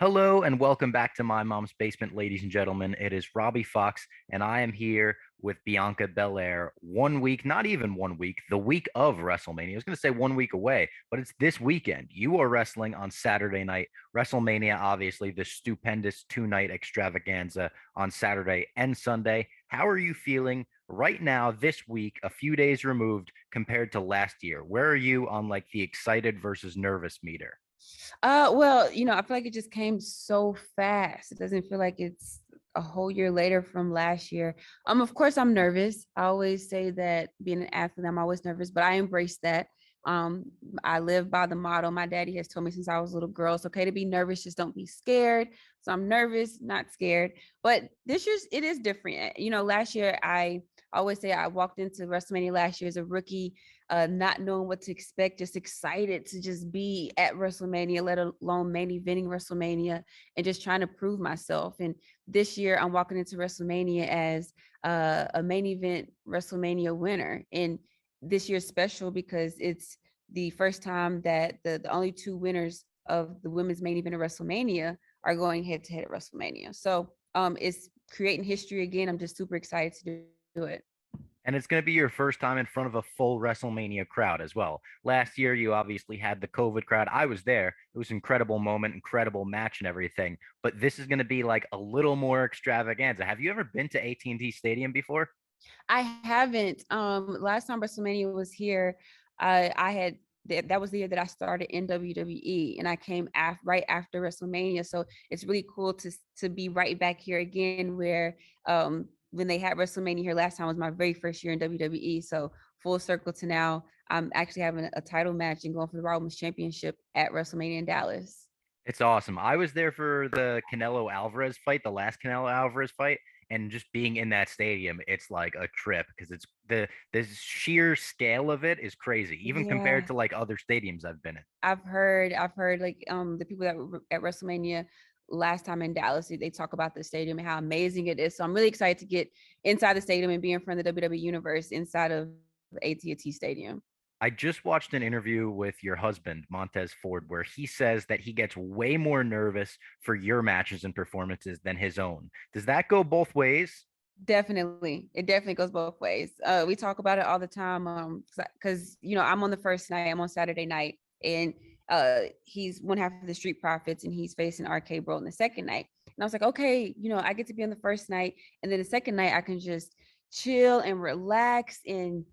Hello and welcome back to My Mom's Basement, ladies and gentlemen. It is Robbie Fox, and I am here with Bianca Belair. 1 week, not even 1 week, the week of WrestleMania. I was going to say 1 week away, but it's this weekend. You are wrestling on Saturday night. WrestleMania, obviously, the stupendous two-night extravaganza on Saturday and Sunday. How are you feeling right now, this week, a few days removed compared to last year? Where are you on like the excited versus nervous meter? Well, I feel like it just came so fast. It doesn't feel like it's a whole year later from last year. Of course I'm nervous. I always say that being an athlete, I'm always nervous, but I embrace that. Um, I live by the motto my daddy has told me since I was a little girl. It's okay to be nervous, just don't be scared. So I'm nervous, not scared. But this year's it is different. Last year I always say I walked into WrestleMania last year as a rookie, not knowing what to expect, just excited to just be at WrestleMania, let alone main eventing WrestleMania, and just trying to prove myself. And this year, I'm walking into WrestleMania as a main event WrestleMania winner. And this year's special because it's the first time that the only two winners of the women's main event of WrestleMania are going head to head at WrestleMania. So it's creating history again. I'm just super excited to do it. And it's going to be your first time in front of a full WrestleMania crowd as well. Last year, you obviously had the COVID crowd. I was there. It was an incredible moment, incredible match, and everything. But this is going to be like a little more extravaganza. Have you ever been to AT&T Stadium before? I haven't. Last time WrestleMania was here, I had that was the year that I started in WWE, and I came right after WrestleMania. So it's really cool to be right back here again, where when they had WrestleMania here last time was my very first year in WWE. So full circle to now, I'm actually having a title match and going for the Raw Women's Championship at WrestleMania in Dallas. It's awesome. I was there for the Canelo Alvarez fight, the last Canelo Alvarez fight, and just being in that stadium, it's like a trip because it's the sheer scale of it is crazy, even compared Yeah. to like other stadiums I've been in. I've heard like the people that were at WrestleMania last time in Dallas, they talk about the stadium and how amazing it is. So I'm really excited to get inside the stadium and be in front of the WWE universe inside of AT&T Stadium. I just watched an interview with your husband, Montez Ford, where he says that he gets way more nervous for your matches and performances than his own. Does that go both ways? Definitely. It definitely goes both ways. We talk about it all the time. Because I'm on the first night, I'm on Saturday night, and he's one half of the Street Profits and he's facing RK Bro in the second night. And I was like, okay, I get to be on the first night, and then the second night I can just chill and relax and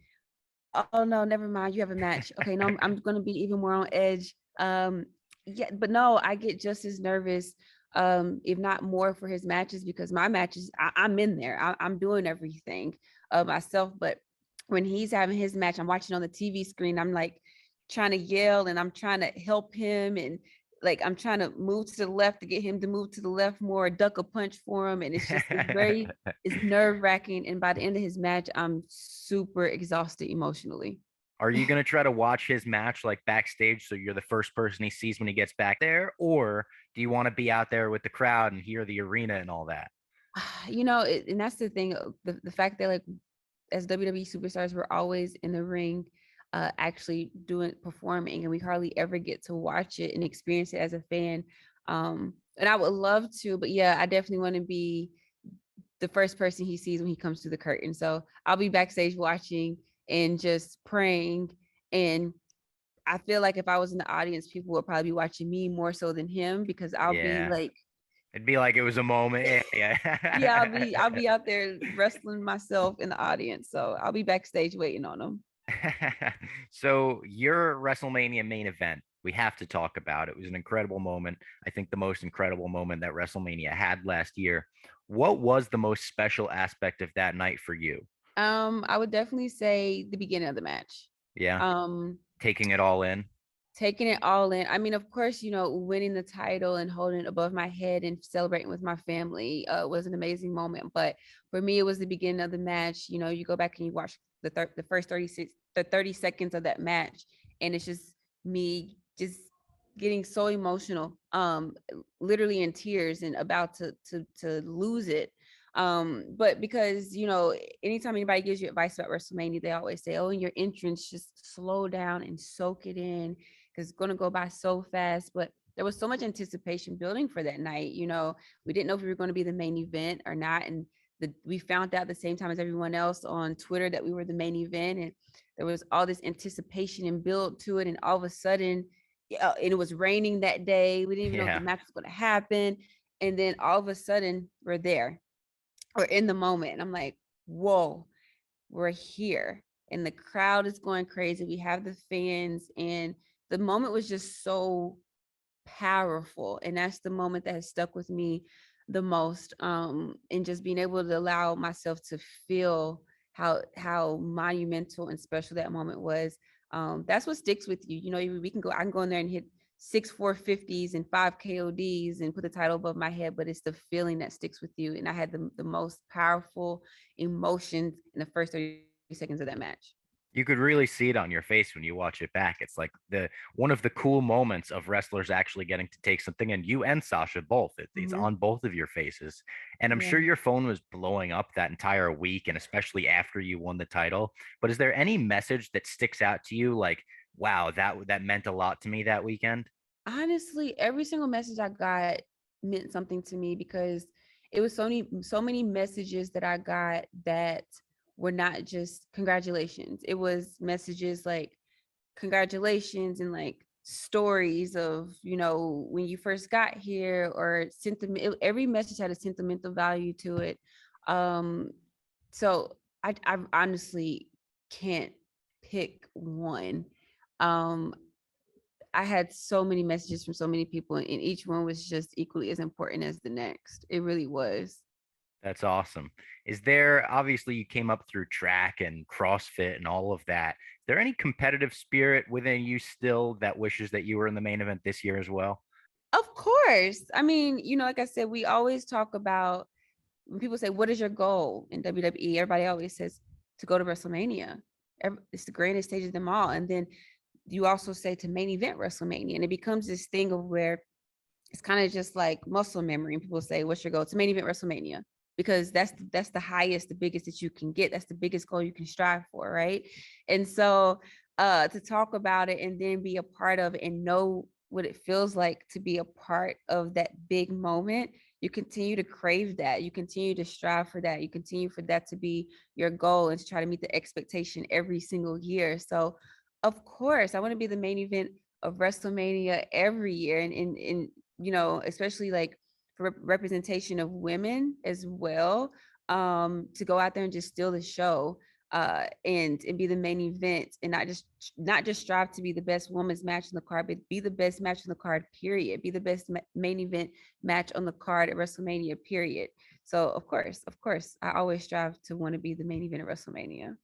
oh no, never mind. You have a match. Okay, no, I'm gonna be even more on edge. Yeah, but no, I get just as nervous, if not more, for his matches because my matches, I'm in there. I'm doing everything myself. But when he's having his match, I'm watching on the TV screen. I'm like trying to yell and I'm trying to help him and like I'm trying to move to the left to get him to move to the left more, duck a punch for him, and it's nerve wracking. And by the end of his match, I'm super exhausted emotionally. Are you going to try to watch his match like backstage so you're the first person he sees when he gets back there? Or do you want to be out there with the crowd and hear the arena and all that? And that's the thing, the fact that like as WWE superstars, we're always in the ring, actually doing performing, and we hardly ever get to watch it and experience it as a fan. And I would love to, but yeah, I definitely want to be the first person he sees when he comes through the curtain. So I'll be backstage watching and just praying. And I feel like if I was in the audience, people would probably be watching me more so than him because I'll be Yeah. like, It'd be like it was a moment. Yeah. yeah, Yeah. I'll be out there wrestling myself in the audience. So I'll be backstage waiting on him. So your WrestleMania main event, we have to talk about. It was an incredible moment. I think the most incredible moment that WrestleMania had last year. What was the most special aspect of that night for you? I would definitely say the beginning of the match. Yeah, Um, taking it all in. Taking it all in. I mean, of course, winning the title and holding it above my head and celebrating with my family was an amazing moment. But for me, it was the beginning of the match. You go back and you watch the first 30 seconds of that match, and it's just me just getting so emotional, literally in tears and about to lose it. But because anytime anybody gives you advice about WrestleMania, they always say, "Oh, in your entrance, just slow down and soak it in." Because it's going to go by so fast. But there was so much anticipation building for that night. We didn't know if we were going to be the main event or not. And we found out the same time as everyone else on Twitter that we were the main event. And there was all this anticipation and build to it. And all of a sudden, and it was raining that day. We didn't even know if the Yeah. match was going to happen. And then all of a sudden, we're there or in the moment. And I'm like, whoa, we're here. And the crowd is going crazy. We have the fans. And the moment was just so powerful. And that's the moment that has stuck with me the most. And just being able to allow myself to feel how monumental and special that moment was. That's what sticks with you. I can go in there and hit 6 450s and 5 KODs and put the title above my head, but it's the feeling that sticks with you. And I had the most powerful emotions in the first 30 seconds of that match. You could really see it on your face when you watch it back. It's like the one of the cool moments of wrestlers actually getting to take something, and you and Sasha both. It's Mhm. on both of your faces. And I'm Yeah. sure your phone was blowing up that entire week, and especially after you won the title. But is there any message that sticks out to you like, wow, that meant a lot to me that weekend? Honestly, every single message I got meant something to me because it was so many messages that I got that were not just congratulations. It was messages like congratulations and like stories of when you first got here, or sentiment. Every message had a sentimental value to it. um so I honestly can't pick one. um I had so many messages from so many people, and each one was just equally as important as the next. It really was. That's awesome. Is there obviously you came up through track and CrossFit and all of that. Is there any competitive spirit within you still that wishes that you were in the main event this year as well? Of course. I mean, like I said, we always talk about when people say, "What is your goal in WWE?" Everybody always says to go to WrestleMania. It's the greatest stage of them all. And then you also say to main event WrestleMania, and it becomes this thing of where it's kind of just like muscle memory. And people say, "What's your goal?" To main event WrestleMania, because that's the highest, the biggest that you can get. That's the biggest goal you can strive for, right? And so, to talk about it and then be a part of it and know what it feels like to be a part of that big moment, you continue to crave that. You continue to strive for that. You continue for that to be your goal and to try to meet the expectation every single year. So, of course, I want to be the main event of WrestleMania every year, and especially like for representation of women as well, to go out there and just steal the show, and be the main event, and not just strive to be the best women's match on the card, but be the best match on the card, period. Be the best main event match on the card at WrestleMania, period. So of course, I always strive to want to be the main event of WrestleMania.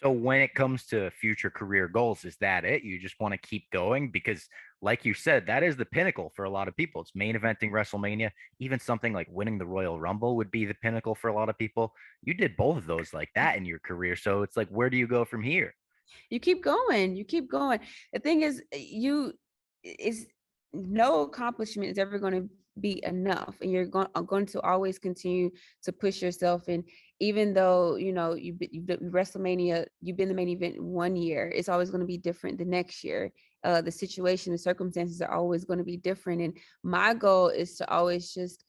So when it comes to future career goals, is that it? You just want to keep going because, like you said, that is the pinnacle for a lot of people. It's main eventing WrestleMania. Even something like winning the Royal Rumble would be the pinnacle for a lot of people. You did both of those like that in your career. So it's like, where do you go from here? You keep going. You keep going. The thing is, you is no accomplishment is ever going to be enough, and you're going to always continue to push yourself. And even though you've been WrestleMania, you've been the main event 1 year, it's always going to be different the next year. The situation, the circumstances are always going to be different. And my goal is to always just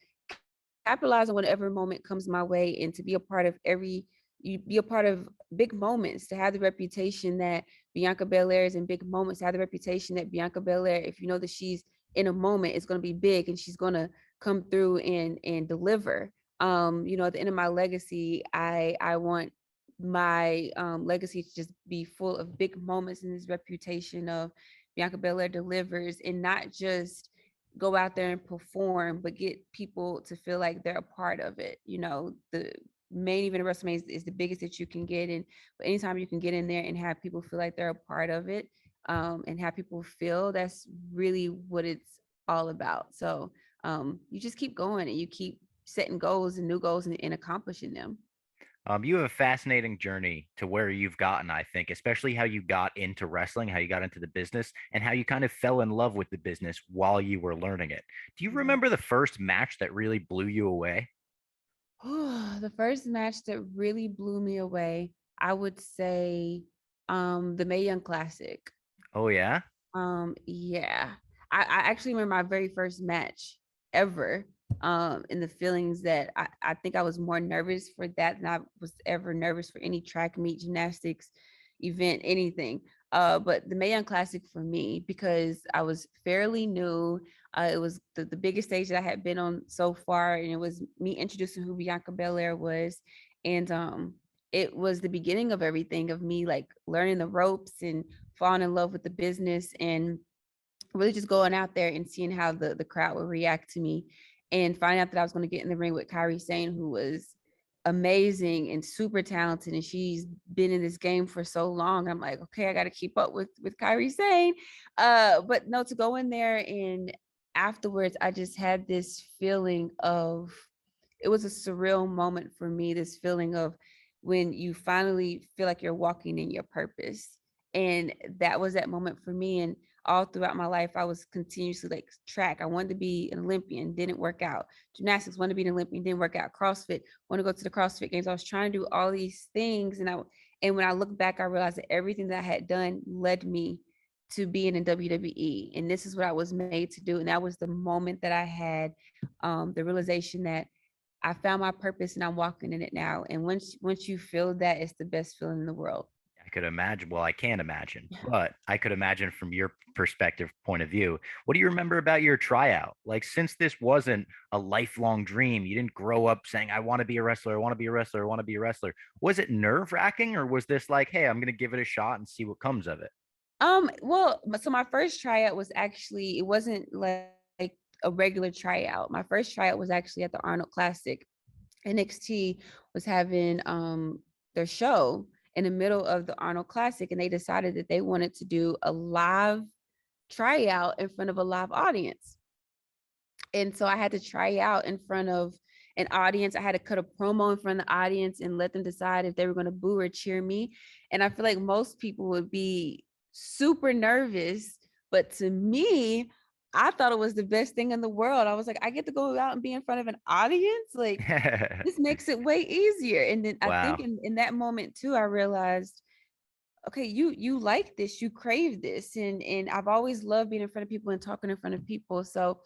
capitalize on whatever moment comes my way, and to be a part of you be a part of big moments, to have the reputation that Bianca Belair is in big moments, to have the reputation that Bianca Belair, if you know that she's in a moment, it's going to be big and she's going to come through and deliver. At the end of my legacy, I want my legacy to just be full of big moments, and this reputation of Bianca Belair delivers, and not just go out there and perform, but get people to feel like they're a part of it. The main event of WrestleMania is the biggest that you can get in. But anytime you can get in there and have people feel like they're a part of it, and have people feel, that's really what it's all about. So, you just keep going and you keep setting goals and new goals, and accomplishing them. You have a fascinating journey to where you've gotten, I think, especially how you got into wrestling, how you got into the business, and how you kind of fell in love with the business while you were learning it. Do you Yeah. remember the first match that really blew you away? The first match that really blew me away, I would say, the Mae Young Classic. Oh, yeah. Yeah. I actually remember my very first match ever. And the feelings that I think I was more nervous for that than I was ever nervous for any track meet, gymnastics, event, anything. But the Mae Young Classic for me, because I was fairly new, it was the biggest stage that I had been on so far, and it was me introducing who Bianca Belair was, and it was the beginning of everything, of me like learning the ropes and falling in love with the business, and really just going out there and seeing how the crowd would react to me, and finding out that I was going to get in the ring with Kyrie Sane, who was amazing and super talented, and she's been in this game for so long. I'm like, okay, I got to keep up with Kyrie Sane. But no, to go in there, and afterwards I just had this feeling of, it was a surreal moment for me, this feeling of when you finally feel like you're walking in your purpose. And that was that moment for me. And all throughout my life, I was continuously like track. I wanted to be an Olympian, didn't work out. Gymnastics, wanted to be an Olympian, didn't work out. CrossFit, want to go to the CrossFit games. I was trying to do all these things. And when I look back, I realized that everything that I had done led me to being in WWE. And this is what I was made to do. And that was the moment that I had the realization that I found my purpose and I'm walking in it now. And once you feel that, it's the best feeling in the world. I could imagine. Well, I can't imagine, but I could imagine from your perspective point of view. What do you remember about your tryout? Like, since this wasn't a lifelong dream, you didn't grow up saying, I want to be a wrestler, I want to be a wrestler, I want to be a wrestler. Was it nerve wracking, or was this like, hey, I'm going to give it a shot and see what comes of it? Well, so my first tryout was actually, it wasn't like a regular tryout. My first tryout was actually at the Arnold Classic. NXT was having their show in the middle of the Arnold Classic, and they decided that they wanted to do a live tryout in front of a live audience. And so I had to try out in front of an audience. I had to cut a promo in front of the audience and let them decide if they were going to boo or cheer me. And I feel like most people would be super nervous, but to me, I thought it was the best thing in the world. I was like, I get to go out and be in front of an audience. Like, this makes it way easier. And then I think Wow. in that moment too, I realized, okay, you like this, you crave this. And I've always loved being in front of people and talking in front of people. So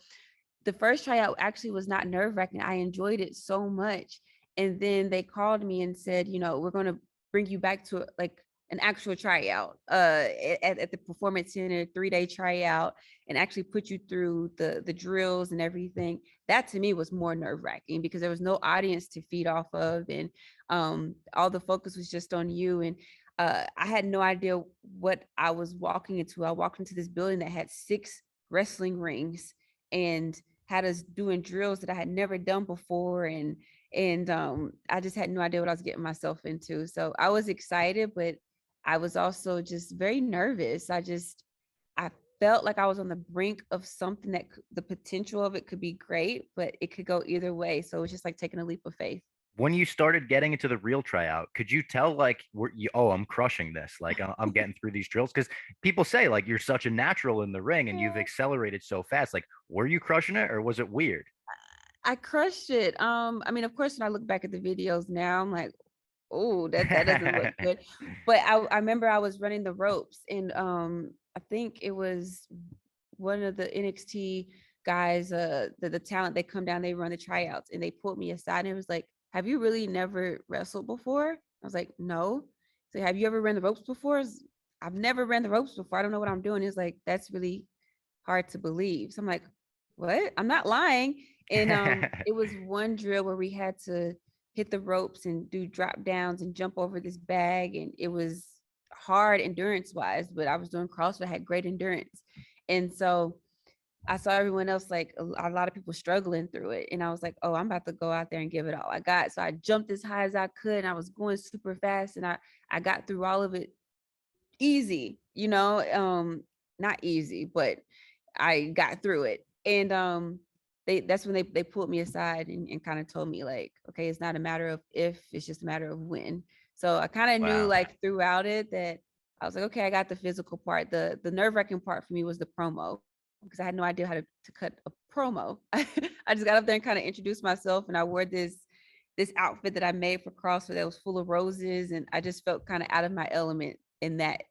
the first tryout actually was not nerve wracking. I enjoyed it so much. And then they called me and said, we're going to bring you back to like an actual tryout at the performance center, 3-day tryout, and actually put you through the drills and everything. That to me was more nerve wracking because there was no audience to feed off of. And all the focus was just on you. And I had no idea what I was walking into. I walked into this building that had 6 wrestling rings and had us doing drills that I had never done before. And I just had no idea what I was getting myself into. So I was excited, but I was also just very nervous. I felt like I was on the brink of something that the potential of it could be great, but it could go either way. So it was just like taking a leap of faith. When you started getting into the real tryout, could you tell like, were you, oh, I'm crushing this, like I'm getting through these drills? Because people say like you're such a natural in the ring and you've accelerated so fast. Like, were you crushing it or was it weird? I crushed it. I mean, of course, when I look back at the videos now, I'm like, oh, that doesn't look good. But I remember I was running the ropes, and I think it was one of the NXT guys, the talent, they come down, they run the tryouts, and they pulled me aside and it was like, have you really never wrestled before? I was like, no. So have you ever ran the ropes before? I've never ran the ropes before. I don't know what I'm doing. It's like, that's really hard to believe. So I'm like, what? I'm not lying. And it was one drill where we had to hit the ropes and do drop downs and jump over this bag. And it was hard endurance wise, but I was doing CrossFit, I had great endurance. And so I saw everyone else, like a lot of people struggling through it. And I was like, oh, I'm about to go out there and give it all I got. So I jumped as high as I could and I was going super fast. And I got through all of it easy, not easy, but I got through it. And that's when they pulled me aside and kind of told me like, okay, it's not a matter of if, it's just a matter of when. So I kind of knew Wow. like throughout it that I was like, okay, I got the physical part. The nerve-wracking part for me was the promo because I had no idea how to cut a promo. I just got up there and kind of introduced myself, and I wore this outfit that I made for CrossFit that was full of roses, and I just felt kind of out of my element in that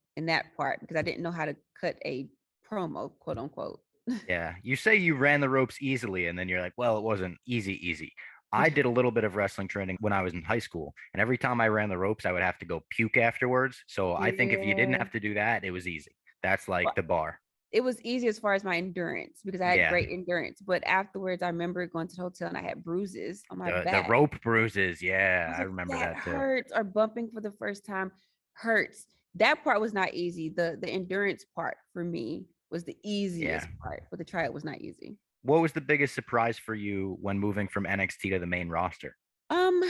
part because I didn't know how to cut a promo, quote unquote. Yeah. You say you ran the ropes easily, and then you're like, well, it wasn't easy. I did a little bit of wrestling training when I was in high school, and every time I ran the ropes, I would have to go puke afterwards. So I think if you didn't Yeah. have to do that, it was easy. That's like Well, the bar. it was easy as far as my endurance because I had Yeah. great endurance. But afterwards, I remember going to the hotel and I had bruises on my The back. rope bruises. I Yeah, was I like, remember that that too. hurts. Or bumping for the first time hurts. That part was not easy. The endurance part for me was the Yeah. easiest part, but the tryout was not easy. What was the biggest surprise for you when moving from NXT to the main roster? Um,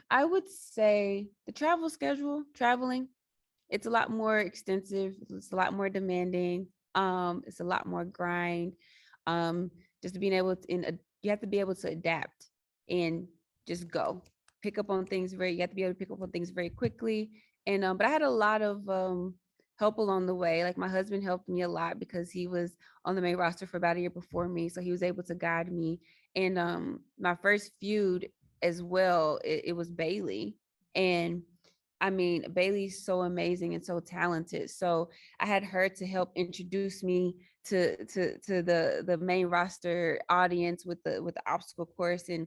I would say the travel schedule, traveling, it's a lot more extensive, it's a lot more demanding, it's a lot more grind. Um, just being able to you have to be able to adapt and just go. Pick up on things very, you have to be able to pick up on things very quickly. And but I had a lot of help along the way. Like my husband helped me a lot because he was on the main roster for about a year before me. So he was able to guide me. And my first feud as well, it was Bailey. And I mean, Bailey's so amazing and so talented. So I had her to help introduce me to the main roster audience with the obstacle course. And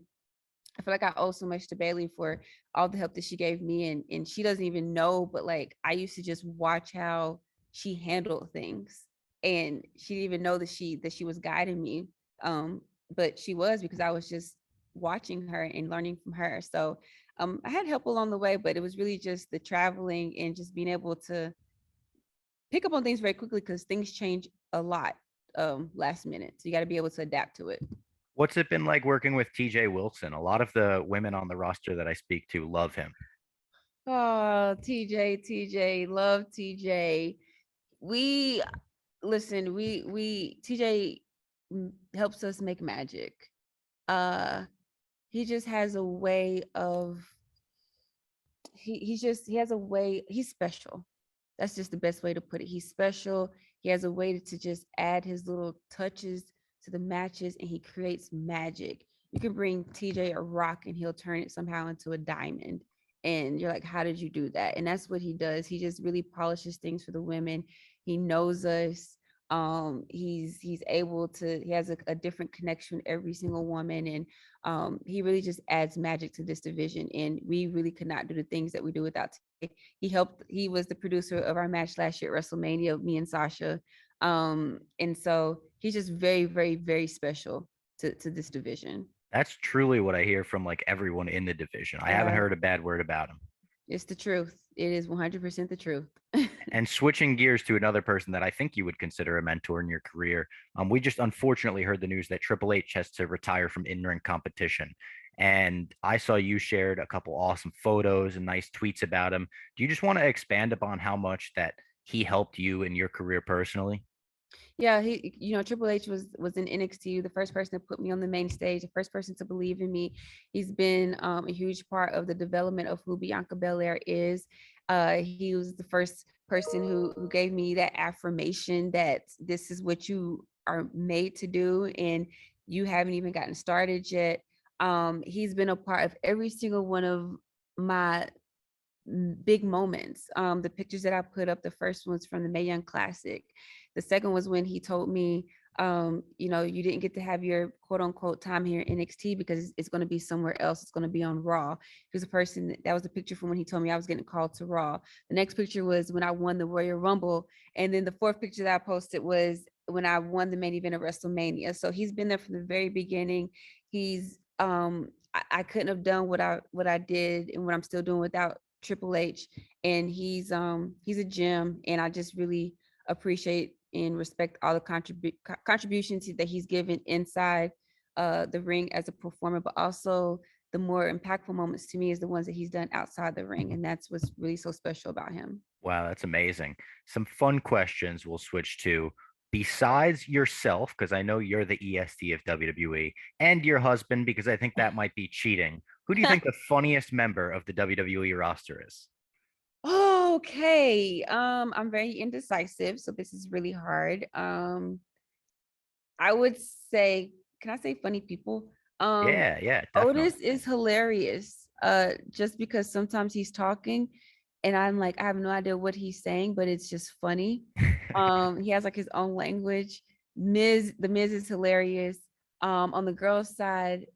I feel like I owe so much to Bailey for all the help that she gave me. And she doesn't even know, but like I used to just watch how she handled things. And she didn't even know that she was guiding me. Um, but she was because I was just watching her and learning from her. So I had help along the way, but it was really just the traveling and just being able to pick up on things very quickly because things change a lot last minute. So you got to be able to adapt to it. What's it been like working with TJ Wilson? A lot of the women on the roster that I speak to love him. Oh, TJ, love TJ. We listen, we TJ helps us make magic. Uh he just has a way of he has a way, he's special. That's just the best way to put it. He's special. He has a way to just add his little touches to the matches and he creates magic. You can bring TJ a rock and he'll turn it somehow into a diamond. And you're like, how did you do that? And that's what he does. He just really polishes things for the women. He knows us. He's able to, he has a different connection with every single woman. And he really just adds magic to this division. And we really could not do the things that we do without he was the producer of our match last year at WrestleMania, me and Sasha. And so he's just very special to this division. That's truly what I hear from like everyone in the division. I haven't Yeah, heard a bad word about him. it's the truth. It is 100% the truth. And switching gears to another person that I think you would consider a mentor in your career, we just unfortunately heard the news that Triple H has to retire from in-ring competition. And I saw you shared a couple awesome photos and nice tweets about him. Do you just want to expand upon how much that he helped you in your career personally? Yeah, he, Triple H was in NXT, the first person to put me on the main stage, the first person to believe in me. He's been a huge part of the development of who Bianca Belair is. He was the first person who gave me that affirmation that this is what you are made to do, and you haven't even gotten started yet. He's been a part of every single one of my big moments. The pictures that I put up, the first one's from the Mae Young Classic. The second was when he told me, you didn't get to have your quote unquote time here in NXT because it's going to be somewhere else. It's going to be on Raw. He was a person that was a picture from when he told me I was getting called to Raw. The next picture was when I won the Royal Rumble. And then the fourth picture that I posted was when I won the main event of WrestleMania. So he's been there from the very beginning. He's I couldn't have done what I did and what I'm still doing without Triple H, and he's a gem, and I just really appreciate and respect all the contributions that he's given inside the ring as a performer, but also the more impactful moments to me is the ones that he's done outside the ring, and that's what's really so special about him. Wow, that's amazing. Some fun questions we'll switch to. Besides yourself, because I know you're the EST of WWE, and your husband, because I think that might be cheating. Who do you think the funniest member of the WWE roster is? Okay, I'm very indecisive, so this is really hard. I would say, can I say funny people? Um, Yeah, yeah, definitely. Otis is hilarious. Just because sometimes he's talking and I'm like, I have no idea what he's saying, but it's just funny. He has like his own language. The Miz is hilarious. On the girls' side,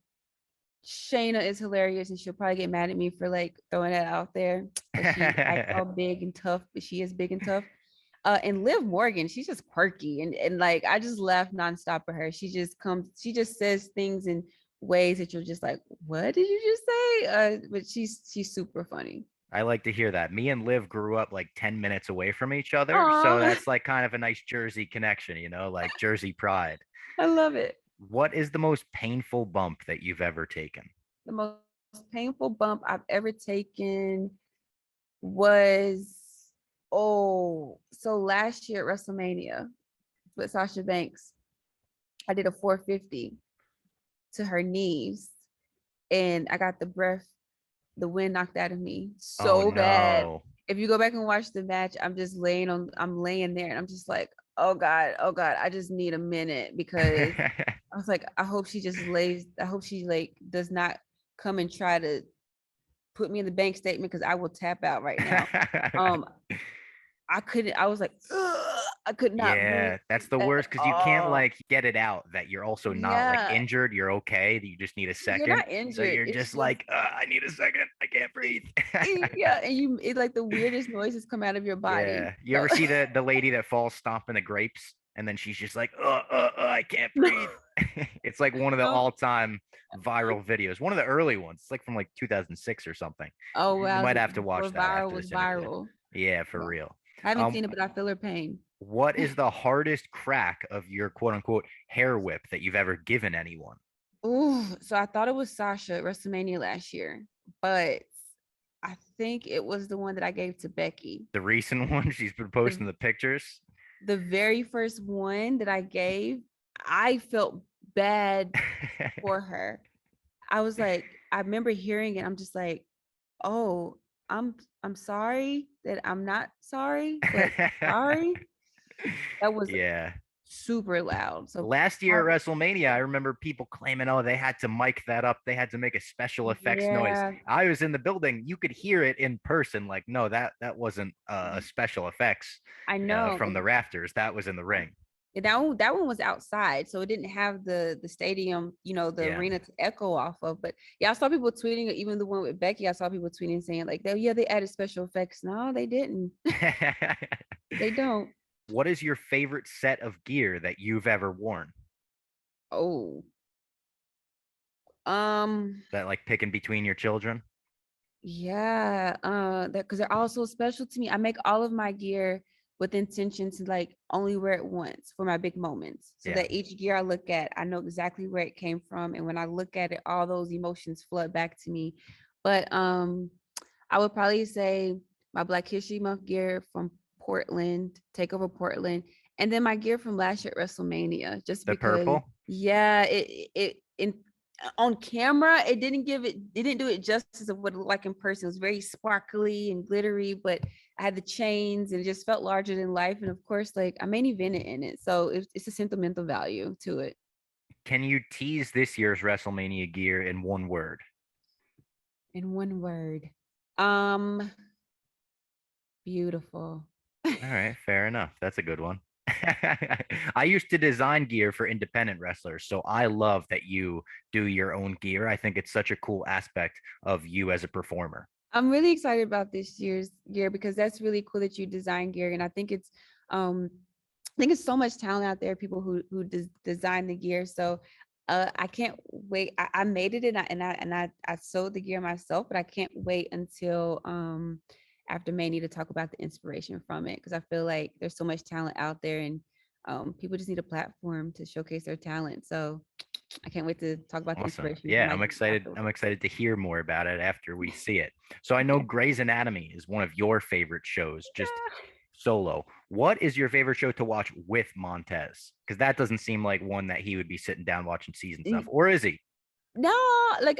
Shayna is hilarious, and she'll probably get mad at me for like throwing that out there because she acts all big and tough, but she is big and tough. And Liv Morgan, she's just quirky and like I just laugh nonstop at her. She just says things in ways that you're just like, what did you just say? But she's super funny. I like to hear that. Me and Liv grew up like 10 minutes away from each other. So Aw, that's like kind of a nice Jersey connection, like Jersey pride. I love it. What is the most painful bump that you've ever taken? The most painful bump I've ever taken was so last year at WrestleMania with Sasha Banks, I did a 450 to her knees and I got the wind knocked out of me Oh so bad. no. If you go back and watch the match, I'm laying there and I'm just like, oh God, I just need a minute because I was like, I hope she like does not come and try to put me in the bank statement because I will tap out right now. Um, I couldn't, I was like, ugh, I could not breathe Yeah, that's the at worst because you can't all. like get it out that you're also not like Yeah, injured. You're okay. That you just need a you're second. not So injured. you're It's just just like, I need a second. I can't breathe. yeah, and it like the weirdest noises come out of your body. Yeah. You So ever see the lady that falls stomping the grapes and then she's just like, I can't breathe. no, It's like one of the no. all-time viral videos. One of the early ones. It's like from like 2006 or something. Oh You wow, might so have to before watch that viral after was this interview. viral. Yeah, for Yeah. real. I haven't Um, seen it, but I feel her pain. what is the hardest crack of your quote unquote hair whip that you've ever given anyone? Ooh, so I thought it was Sasha at WrestleMania last year, but I think it was the one that I gave to Becky. The recent one, she's been posting The the pictures. the very first one that I gave, I felt bad for her. I was like, I remember hearing it. I'm just like, oh, I'm I'm sorry that I'm not sorry, but sorry. That was Yeah. super loud. So Last year prob- at WrestleMania, I remember people claiming, oh, they had to mic that up. They had to make a special effects noise. yeah, I was in the building. You could hear it in person. Like, no, that wasn't a special effects I know. from the rafters. That was in the ring. And that one was outside, so it didn't have the stadium, the Yeah. arena to echo off of. But yeah, I saw people tweeting, even the one with Becky, I saw people tweeting saying like, yeah, they added special effects. No, they didn't. They don't. What is your favorite set of gear that you've ever worn? Oh, um, That like picking between your children? yeah, that because they're all so special to me. I make all of my gear with intention to like only wear it once for my big moments, so Yeah. that each gear I look at, I know exactly where it came from, and when I look at it, all those emotions flood back to me. But I would probably say my Black History Month gear from Portland, Takeover Portland, and then my gear from last year at WrestleMania, just The because, purple? yeah, it in on camera, it didn't do it justice of what it looked like in person. It was very sparkly and glittery, but I had the chains and it just felt larger than life. And of course, like I main evented in it. So it's a sentimental value to it. Can you tease this year's WrestleMania gear in one word? In one word. Um, Beautiful. All right, fair enough. That's a good one. I used to design gear for independent wrestlers, so I love that you do your own gear. I think it's such a cool aspect of you as a performer. I'm really excited about this year's gear because that's really cool that you design gear. And um I think it's so much talent out there, people who design the gear. So I can't wait. I made it and I sewed the gear myself, but I can't wait until after May to talk about the inspiration from it because I feel like there's so much talent out there and people just need a platform to showcase their talent. So I can't wait to talk about the Awesome. inspiration from Yeah, my I'm excited. gear. I'm excited to hear more about it after we see it. So I know Grey's Anatomy is one of your favorite shows, just solo. What is your favorite show to watch with Montez? Because that doesn't seem like one that he would be sitting down watching season stuff, Yeah. or is he? No, like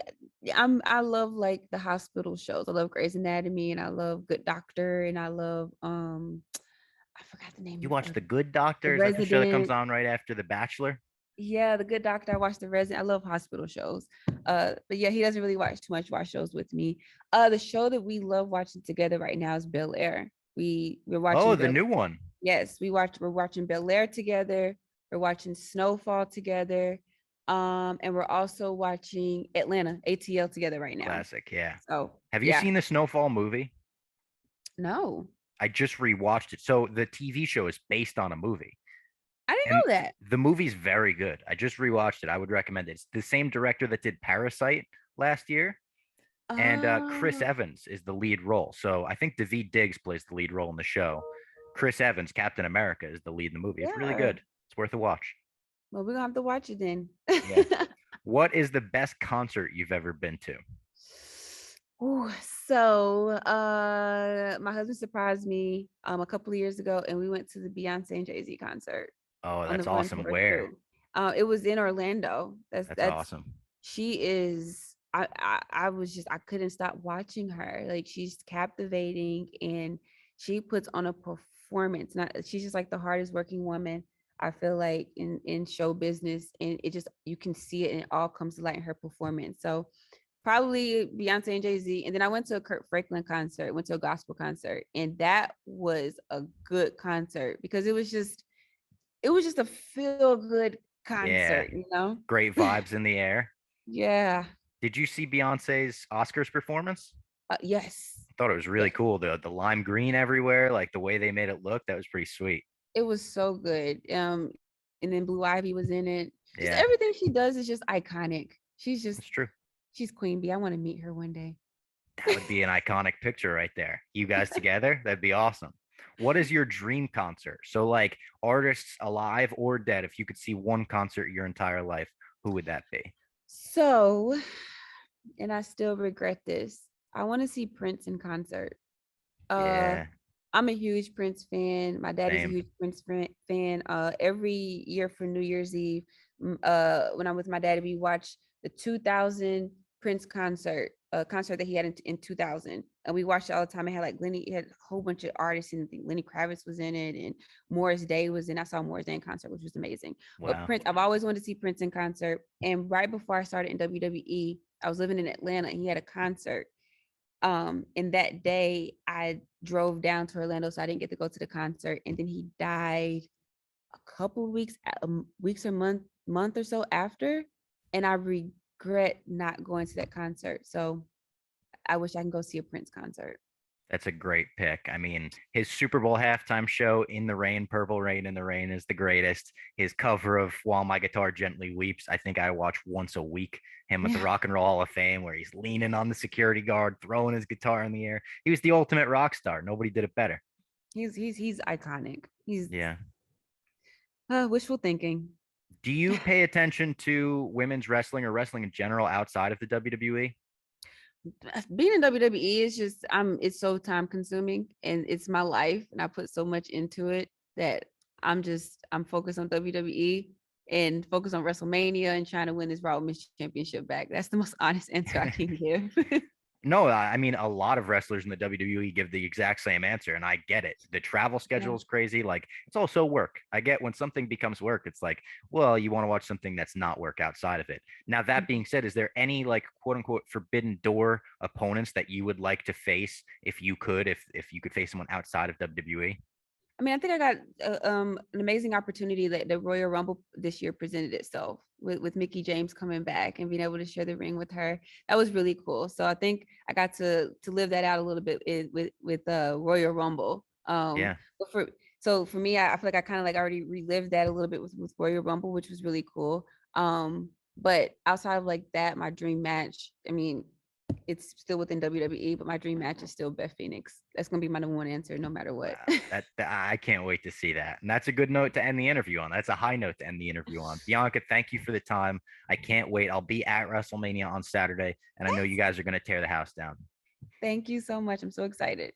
I love like the hospital shows. I love Grey's Anatomy and I love Good Doctor and I love I forgot the You name watch of The Good the Doctor? Is that the show that comes Resident. on right after The Bachelor? Yeah, the Good Doctor. I watched the Resident. I love hospital shows. But yeah, he doesn't really watch shows with me. The show that we love watching together right now is Bel Air. We're watching Oh, the Bel. new one. Yes, we're watching Bel Air together. We're watching Snowfall together. And we're also watching Atlanta, ATL together right now. Classic. Yeah. So Have you yeah. seen the Snowfall movie? No, I just rewatched it. So the TV show is based on a movie, I didn't and know that. the movie's very good. I just rewatched it. I would recommend it. It's the same director that did Parasite last year, and Chris Uh, Evans is the lead role. So I think Daveed Diggs plays the lead role in the show. Chris Evans, Captain America, is the lead in the movie. It's really yeah. good. It's worth a watch. Well, we're gonna have to watch it then. Yeah. What is the best concert you've ever been to? Ooh, my husband surprised me a couple of years ago, and we went to the Beyonce and Jay-Z concert Oh, on that's November awesome. 4th Where? too. It was in Orlando. That's That's awesome. she is I was just I couldn't stop watching her. Like she's captivating and she puts on a performance. Not she's just like the hardest working woman I feel like in show business, and it just you can see it and it all comes to light in her performance. So probably Beyonce and Jay-Z. And then I went to a Kurt Franklin concert, went to a gospel concert, and that was a good concert because it was just a feel good Yeah. concert, you know? Great vibes in the air. Yeah. Did you see Beyonce's Oscars performance? Yes. I thought it was really Yes. cool. The lime green everywhere, like the way they made it look, that was pretty sweet. It was so good. And then Blue Ivy was in it. Just Yeah, everything she does is just iconic. it's true. She's Queen Bee. I want to meet her one day. That would be an iconic picture right there. You guys together, that'd be awesome. What is your dream concert? So, like artists alive or dead, if you could see one concert your entire life, who would that be? So, and I still regret this. I want to see Prince in concert. Uh, Yeah, I'm a huge Prince fan. My dad is a same. huge Prince fan. Every year for New Year's Eve, when I'm with my dad, we watch the 2000 Prince concert that he had in 2000, and we watched it all the time. It had like Lenny, it had a whole bunch of artists, and I think Lenny Kravitz was in it, and Morris Day was in. I saw Morris Day in concert, which was amazing. But Wow. Prince, I've always wanted to see Prince in concert. And right before I started in WWE, I was living in Atlanta, and he had a concert and that day I drove down to Orlando, so I didn't get to go to the concert. And then he died a couple of weeks or month or so after, and I regret not going to that concert. So I wish I can go see a Prince concert. That's a great pick. I mean, his Super Bowl halftime show, In the Rain, Purple Rain in the Rain, is the greatest. His cover of While My Guitar Gently Weeps, I think I watch once a week. Him at the Yeah, Rock and Roll Hall of Fame, where he's leaning on the security guard, throwing his guitar in the air. He was the ultimate rock star. Nobody did it better. he's iconic. He's Yeah. wishful thinking. Do you pay attention to women's wrestling or wrestling in general outside of the WWE? Being in WWE is just it's so time consuming and it's my life and I put so much into it that I'm focused on WWE and focused on WrestleMania and trying to win this Raw Women's Championship back. That's the most honest answer I can give. No, I mean, a lot of wrestlers in the WWE give the exact same answer, and I get it. The travel schedule Yeah. is crazy. Like, it's also work. I get when something becomes work, it's like, well, you want to watch something that's not work outside of it. Now, that being said, is there any like quote unquote forbidden door opponents that you would like to face if you could, if you could face someone outside of WWE? I mean, I think I got an amazing opportunity that the Royal Rumble this year presented itself with Mickey James coming back and being able to share the ring with her. That was really cool. So I think I got to live that out a little bit with Royal Rumble. Yeah. But for me, I feel like I kind of like already relived that a little bit with Royal Rumble, which was really cool. But outside of like that, my dream match, I mean, it's still within WWE, but my dream match is still Beth Phoenix. That's gonna be my number one answer, no matter what. Wow, that I can't wait to see that. And that's a good note to end the interview on. That's a high note to end the interview on. Bianca, thank you for the time. I can't wait. I'll be at WrestleMania on Saturday, and I know you guys are going to tear the house down. Thank you so much. I'm so excited.